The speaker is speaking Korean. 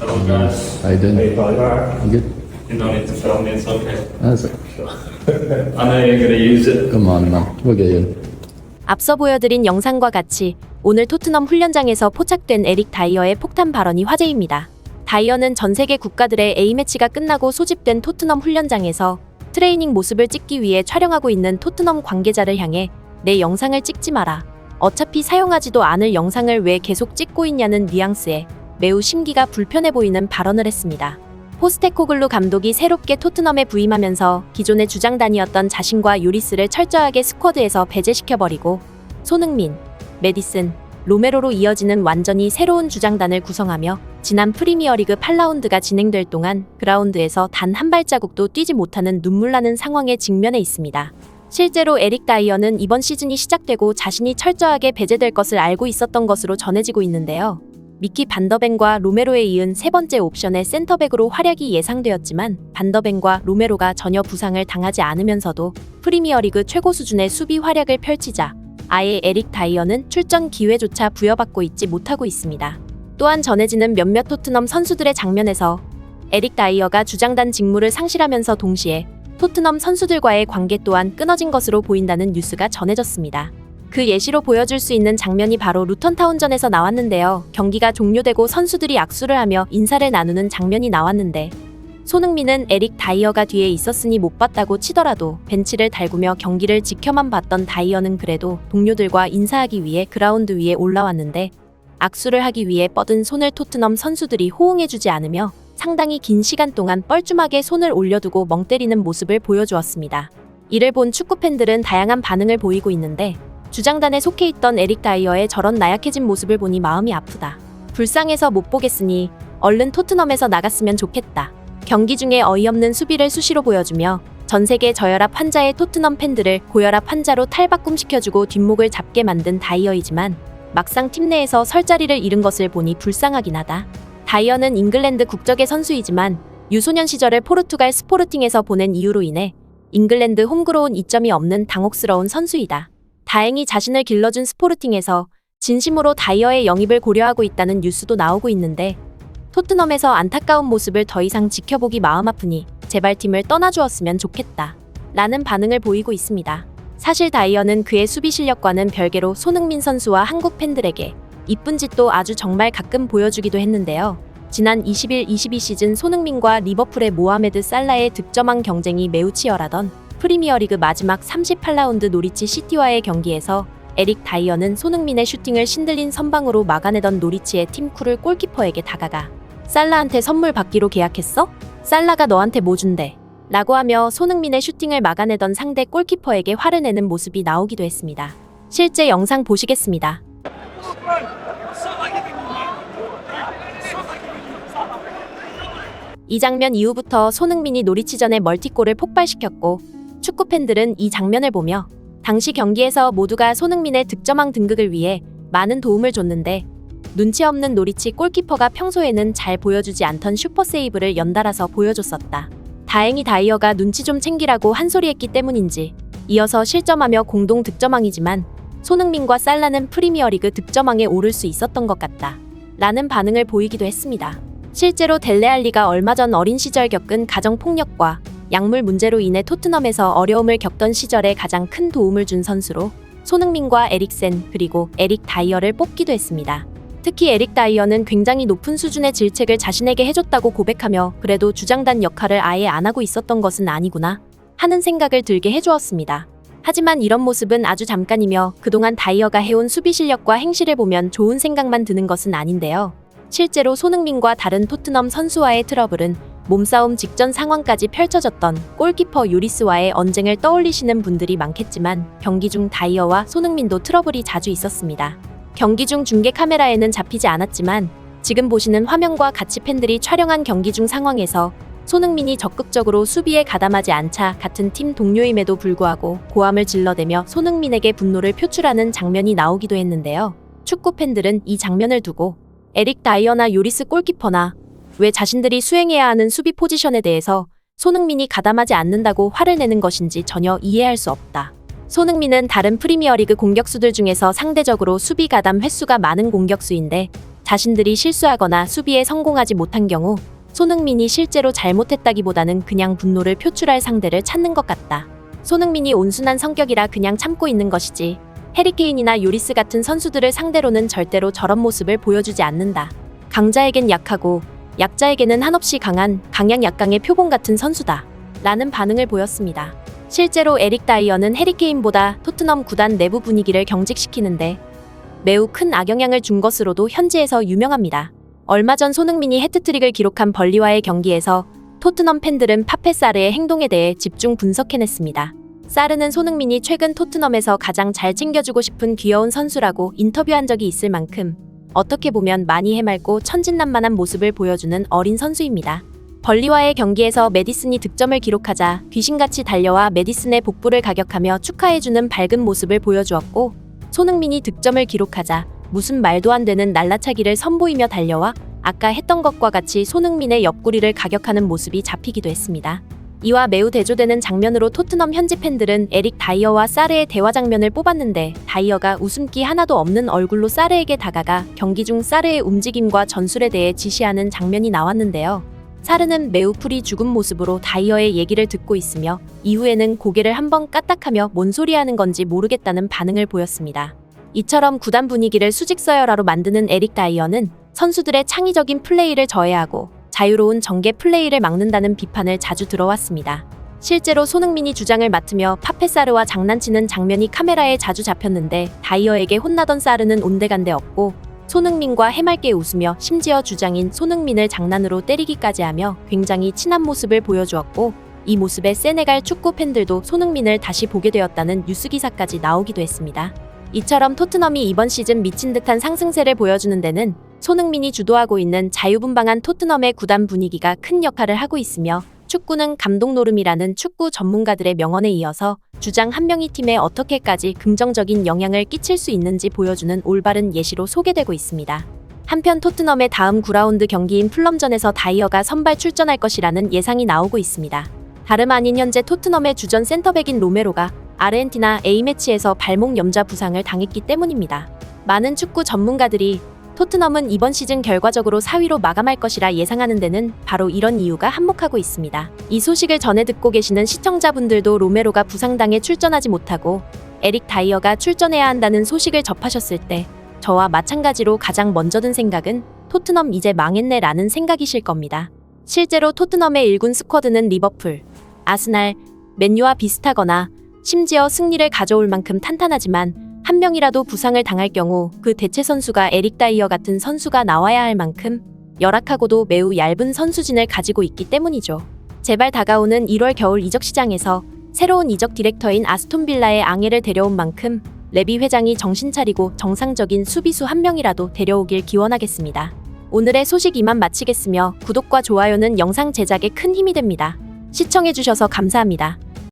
Hello guys. How you doing? Hey, Bolivar. You good? You don't need to film me, it's okay. That's it. I know you're gonna use it. Come on, man. We'll get you. 앞서 보여드린 영상과 같이 오늘 토트넘 훈련장에서 포착된 에릭 다이어의 폭탄 발언이 화제입니다. 다이어는 전 세계 국가들의 A매치가 끝나고 소집된 토트넘 훈련장에서 트레이닝 모습을 찍기 위해 촬영하고 있는 토트넘 관계자를 향해 내 영상을 찍지 마라. 어차피 사용하지도 않을 영상을 왜 계속 찍고 있냐는 뉘앙스에 매우 심기가 불편해 보이는 발언을 했습니다. 포스테코글루 감독이 새롭게 토트넘에 부임하면서 기존의 주장단이었던 자신과 요리스를 철저하게 스쿼드에서 배제시켜버리고 손흥민, 메디슨, 로메로로 이어지는 완전히 새로운 주장단을 구성하며 지난 프리미어리그 8라운드가 진행될 동안 그라운드에서 단 한 발자국도 뛰지 못하는 눈물나는 상황에 직면해 있습니다. 실제로 에릭 다이어는 이번 시즌이 시작되고 자신이 철저하게 배제될 것을 알고 있었던 것으로 전해지고 있는데요. 미키 반더벤과 로메로에 이은 세 번째 옵션의 센터백으로 활약이 예상되었지만 반더벤과 로메로가 전혀 부상을 당하지 않으면서도 프리미어리그 최고 수준의 수비 활약을 펼치자 아예 에릭 다이어는 출전 기회조차 부여받고 있지 못하고 있습니다. 또한 전해지는 몇몇 토트넘 선수들의 장면에서 에릭 다이어가 주장단 직무를 상실하면서 동시에 토트넘 선수들과의 관계 또한 끊어진 것으로 보인다는 뉴스가 전해졌습니다. 그 예시로 보여줄 수 있는 장면이 바로 루턴타운전에서 나왔는데요. 경기가 종료되고 선수들이 악수를 하며 인사를 나누는 장면이 나왔는데 손흥민은 에릭 다이어가 뒤에 있었으니 못 봤다고 치더라도 벤치를 달구며 경기를 지켜만 봤던 다이어는 그래도 동료들과 인사하기 위해 그라운드 위에 올라왔는데 악수를 하기 위해 뻗은 손을 토트넘 선수들이 호응해주지 않으며 상당히 긴 시간 동안 뻘쭘하게 손을 올려두고 멍 때리는 모습을 보여주었습니다. 이를 본 축구 팬들은 다양한 반응을 보이고 있는데 주장단에 속해 있던 에릭 다이어의 저런 나약해진 모습을 보니 마음이 아프다. 불쌍해서 못 보겠으니 얼른 토트넘에서 나갔으면 좋겠다. 경기 중에 어이없는 수비를 수시로 보여주며 전 세계 저혈압 환자의 토트넘 팬들을 고혈압 환자로 탈바꿈시켜주고 뒷목을 잡게 만든 다이어이지만 막상 팀 내에서 설 자리를 잃은 것을 보니 불쌍하긴 하다. 다이어는 잉글랜드 국적의 선수이지만 유소년 시절을 포르투갈 스포르팅에서 보낸 이유로 인해 잉글랜드 홈그로운 이점이 없는 당혹스러운 선수이다. 다행히 자신을 길러준 스포르팅에서 진심으로 다이어의 영입을 고려하고 있다는 뉴스도 나오고 있는데 토트넘에서 안타까운 모습을 더 이상 지켜보기 마음 아프니 제발 팀을 떠나주었으면 좋겠다. 라는 반응을 보이고 있습니다. 사실 다이어는 그의 수비 실력과는 별개로 손흥민 선수와 한국 팬들에게 이쁜 짓도 아주 정말 가끔 보여주기도 했는데요. 지난 21-22 시즌 손흥민과 리버풀의 모하메드 살라의 득점왕 경쟁이 매우 치열하던 프리미어리그 마지막 38라운드 노리치 시티와의 경기에서 에릭 다이어는 손흥민의 슈팅을 신들린 선방으로 막아내던 노리치의 팀쿨을 골키퍼에게 다가가 살라한테 선물 받기로 계약했어? 살라가 너한테 뭐 준대? 라고 하며 손흥민의 슈팅을 막아내던 상대 골키퍼에게 화를 내는 모습이 나오기도 했습니다. 실제 영상 보시겠습니다. 이 장면 이후부터 손흥민이 노리치전의 멀티골을 폭발시켰고 축구 팬들은 이 장면을 보며 당시 경기에서 모두가 손흥민의 득점왕 등극을 위해 많은 도움을 줬는데 눈치 없는 노리치 골키퍼가 평소에는 잘 보여주지 않던 슈퍼세이브를 연달아서 보여줬었다. 다행히 다이어가 눈치 좀 챙기라고 한 소리 했기 때문인지 이어서 실점하며 공동 득점왕이지만 손흥민과 살라는 프리미어리그 득점왕에 오를 수 있었던 것 같다. 라는 반응을 보이기도 했습니다. 실제로 델레알리가 얼마 전 어린 시절 겪은 가정폭력과 약물 문제로 인해 토트넘에서 어려움을 겪던 시절에 가장 큰 도움을 준 선수로 손흥민과 에릭센 그리고 에릭 다이어를 뽑기도 했습니다. 특히 에릭 다이어는 굉장히 높은 수준의 질책을 자신에게 해줬다고 고백하며 그래도 주장단 역할을 아예 안 하고 있었던 것은 아니구나 하는 생각을 들게 해주었습니다. 하지만 이런 모습은 아주 잠깐이며 그동안 다이어가 해온 수비 실력과 행실을 보면 좋은 생각만 드는 것은 아닌데요. 실제로 손흥민과 다른 토트넘 선수와의 트러블은 몸싸움 직전 상황까지 펼쳐졌던 골키퍼 요리스와의 언쟁을 떠올리시는 분들이 많겠지만 경기 중 다이어와 손흥민도 트러블이 자주 있었습니다. 경기 중 중계 카메라에는 잡히지 않았지만 지금 보시는 화면과 같이 팬들이 촬영한 경기 중 상황에서 손흥민이 적극적으로 수비에 가담하지 않자 같은 팀 동료임에도 불구하고 고함을 질러대며 손흥민에게 분노를 표출하는 장면이 나오기도 했는데요. 축구 팬들은 이 장면을 두고 에릭 다이어나 요리스 골키퍼나 왜 자신들이 수행해야 하는 수비 포지션에 대해서 손흥민이 가담하지 않는다고 화를 내는 것인지 전혀 이해할 수 없다. 손흥민은 다른 프리미어리그 공격수들 중에서 상대적으로 수비 가담 횟수가 많은 공격수인데 자신들이 실수하거나 수비에 성공하지 못한 경우 손흥민이 실제로 잘못했다기보다는 그냥 분노를 표출할 상대를 찾는 것 같다. 손흥민이 온순한 성격이라 그냥 참고 있는 것이지 해리케인이나 요리스 같은 선수들을 상대로는 절대로 저런 모습을 보여주지 않는다. 강자에겐 약하고 약자에게는 한없이 강한 강약약강의 표본 같은 선수다. 라는 반응을 보였습니다. 실제로 에릭 다이어는 해리케인보다 토트넘 구단 내부 분위기를 경직시키는데 매우 큰 악영향을 준 것으로도 현지에서 유명합니다. 얼마 전 손흥민이 해트트릭을 기록한 벌리와의 경기에서 토트넘 팬들은 파페 사르의 행동에 대해 집중 분석해냈습니다. 사르는 손흥민이 최근 토트넘에서 가장 잘 챙겨주고 싶은 귀여운 선수라고 인터뷰한 적이 있을 만큼 어떻게 보면 많이 해맑고 천진난만한 모습을 보여주는 어린 선수입니다. 벌리와의 경기에서 메디슨이 득점을 기록하자 귀신같이 달려와 메디슨의 복부를 가격하며 축하해주는 밝은 모습을 보여주었고, 손흥민이 득점을 기록하자 무슨 말도 안 되는 날라차기를 선보이며 달려와 아까 했던 것과 같이 손흥민의 옆구리를 가격하는 모습이 잡히기도 했습니다. 이와 매우 대조되는 장면으로 토트넘 현지 팬들은 에릭 다이어와 사르의 대화 장면을 뽑았는데, 다이어가 웃음기 하나도 없는 얼굴로 사르에게 다가가 경기 중 사르의 움직임과 전술에 대해 지시하는 장면이 나왔는데요. 사르는 매우 풀이 죽은 모습으로 다이어의 얘기를 듣고 있으며 이후에는 고개를 한번 까딱하며 뭔 소리 하는 건지 모르겠다는 반응을 보였습니다. 이처럼 구단 분위기를 수직서열화로 만드는 에릭 다이어는 선수들의 창의적인 플레이를 저해하고 자유로운 전개 플레이를 막는다는 비판을 자주 들어왔습니다. 실제로 손흥민이 주장을 맡으며 파페 사르와 장난치는 장면이 카메라에 자주 잡혔는데, 다이어에게 혼나던 사르는 온데간데 없고 손흥민과 해맑게 웃으며 심지어 주장인 손흥민을 장난으로 때리기까지 하며 굉장히 친한 모습을 보여주었고, 이 모습에 세네갈 축구 팬들도 손흥민을 다시 보게 되었다는 뉴스 기사까지 나오기도 했습니다. 이처럼 토트넘이 이번 시즌 미친 듯한 상승세를 보여주는 데는 손흥민이 주도하고 있는 자유분방한 토트넘의 구단 분위기가 큰 역할을 하고 있으며, 축구는 감독 노름이라는 축구 전문가들의 명언에 이어서 주장 한 명이 팀에 어떻게까지 긍정적인 영향을 끼칠 수 있는지 보여주는 올바른 예시로 소개되고 있습니다. 한편 토트넘의 다음 9라운드 경기인 풀럼전에서 다이어가 선발 출전할 것이라는 예상이 나오고 있습니다. 다름 아닌 현재 토트넘의 주전 센터백인 로메로가 아르헨티나 A매치에서 발목 염좌 부상을 당했기 때문입니다. 많은 축구 전문가들이 토트넘은 이번 시즌 결과적으로 4위로 마감할 것이라 예상하는 데는 바로 이런 이유가 한몫하고 있습니다. 이 소식을 전해 듣고 계시는 시청자분들도 로메로가 부상당해 출전하지 못하고 에릭 다이어가 출전해야 한다는 소식을 접하셨을 때 저와 마찬가지로 가장 먼저 든 생각은 토트넘 이제 망했네 라는 생각이실 겁니다. 실제로 토트넘의 1군 스쿼드는 리버풀, 아스날, 맨유와 비슷하거나 심지어 승리를 가져올 만큼 탄탄하지만, 한 명이라도 부상을 당할 경우 그 대체 선수가 에릭 다이어 같은 선수가 나와야 할 만큼 열악하고도 매우 얇은 선수진을 가지고 있기 때문이죠. 제발 다가오는 1월 겨울 이적 시장에서 새로운 이적 디렉터인 아스톤 빌라의 앙헬을 데려온 만큼 레비 회장이 정신 차리고 정상적인 수비수 한 명이라도 데려오길 기원하겠습니다. 오늘의 소식 이만 마치겠으며 구독과 좋아요는 영상 제작에 큰 힘이 됩니다. 시청해주셔서 감사합니다.